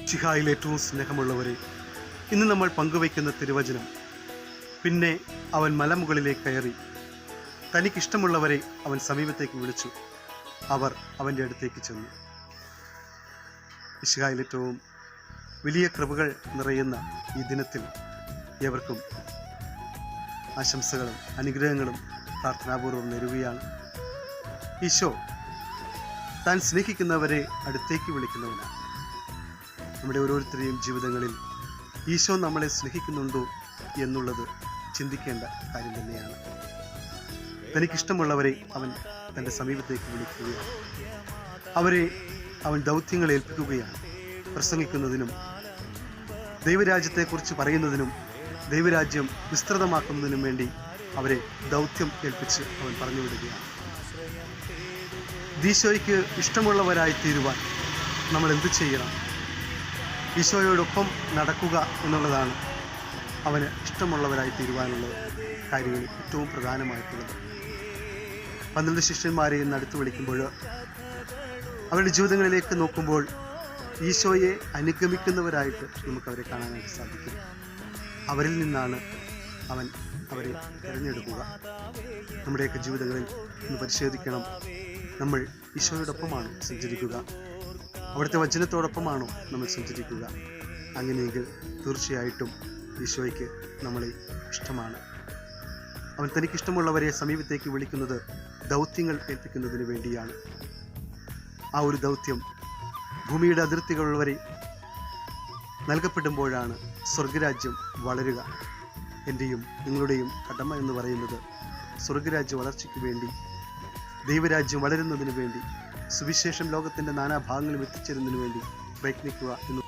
മിശിഹായിൽ ഏറ്റവും സ്നേഹമുള്ളവരെ, ഇന്ന് നമ്മൾ പങ്കുവയ്ക്കുന്ന തിരുവചനം, പിന്നെ അവൻ മലമുകളിലേക്ക് കയറി തനിക്കിഷ്ടമുള്ളവരെ അവൻ സമീപത്തേക്ക് വിളിച്ചു, അവർ അവൻ്റെ അടുത്തേക്ക് ചെന്നു. മിശിഹായിൽ ഏറ്റവും വലിയ കൃപകൾ നിറയുന്ന ഈ ദിനത്തിൽ ഏവർക്കും ആശംസകളും അനുഗ്രഹങ്ങളും പ്രാർത്ഥനാപൂർവ്വം നേരുകയാണ്. ഈശോ താൻ സ്നേഹിക്കുന്നവരെ അടുത്തേക്ക് വിളിക്കുന്നവനാണ്. നമ്മുടെ ഓരോരുത്തരുടെയും ജീവിതങ്ങളിൽ ഈശോ നമ്മളെ സ്നേഹിക്കുന്നുണ്ടോ എന്നുള്ളത് ചിന്തിക്കേണ്ട കാര്യം തന്നെയാണ്. തനിക്കിഷ്ടമുള്ളവരെ അവൻ തൻ്റെ സമീപത്തേക്ക് വിളിക്കുകയാണ്. അവരെ അവൻ ദൗത്യങ്ങൾ ഏൽപ്പിക്കുകയാണ്. പ്രസംഗിക്കുന്നതിനും ദൈവരാജ്യത്തെക്കുറിച്ച് പറയുന്നതിനും ദൈവരാജ്യം വിസ്തൃതമാക്കുന്നതിനും വേണ്ടി അവരെ ദൗത്യം ഏൽപ്പിച്ച് അവൻ പറഞ്ഞു വിടുകയാണ്. ഈശോയ്ക്ക് ഇഷ്ടമുള്ളവരായി തീരുവാൻ നമ്മൾ എന്ത് ചെയ്യണം? ഈശോയോടൊപ്പം നടക്കുക എന്നുള്ളതാണ് അവന് ഇഷ്ടമുള്ളവരായി തീരുവാനുള്ള കാര്യങ്ങളിൽ ഏറ്റവും പ്രധാനമായിട്ടുള്ളത്. 12 ശിഷ്യന്മാരെ ഇന്ന് അടുത്ത് വിളിക്കുമ്പോൾ അവരുടെ ജീവിതങ്ങളിലേക്ക് നോക്കുമ്പോൾ ഈശോയെ അനുഗമിക്കുന്നവരായിട്ട് നമുക്കവരെ കാണാനായിട്ട് സാധിക്കും. അവരിൽ നിന്നാണ് അവൻ അവരെ തിരഞ്ഞെടുക്കുക. നമ്മുടെയൊക്കെ ജീവിതങ്ങളിൽ ഇന്ന് പരിശോധിക്കണം. നമ്മൾ ഈശോയോടൊപ്പമാണോ സഞ്ചരിക്കുക? അവിടുത്തെ വചനത്തോടൊപ്പമാണോ നമ്മൾ സഞ്ചരിക്കുക? അങ്ങനെയെങ്കിൽ തീർച്ചയായിട്ടും ഈശോയ്ക്ക് നമ്മളെ ഇഷ്ടമാണ്. അവൻ തനിക്കിഷ്ടമുള്ളവരെ സമീപത്തേക്ക് വിളിക്കുന്നത് ദൗത്യങ്ങൾ ഏൽപ്പിക്കുന്നതിന് വേണ്ടിയാണ്. ആ ഒരു ദൗത്യം ഭൂമിയുടെ അതിർത്തികൾ വരെ നൽകപ്പെടുമ്പോഴാണ് സ്വർഗരാജ്യം വളരുക. എൻ്റെയും നിങ്ങളുടെയും കടമ എന്ന് പറയുന്നത് സ്വർഗരാജ്യ വളർച്ചയ്ക്ക് വേണ്ടി, ദൈവരാജ്യം വളരുന്നതിന് വേണ്ടി, സുവിശേഷം ലോകത്തിൻ്റെ നാനാഭാഗങ്ങളും എത്തിച്ചേരുന്നതിന് വേണ്ടി പ്രയത്നിക്കുക എന്ന്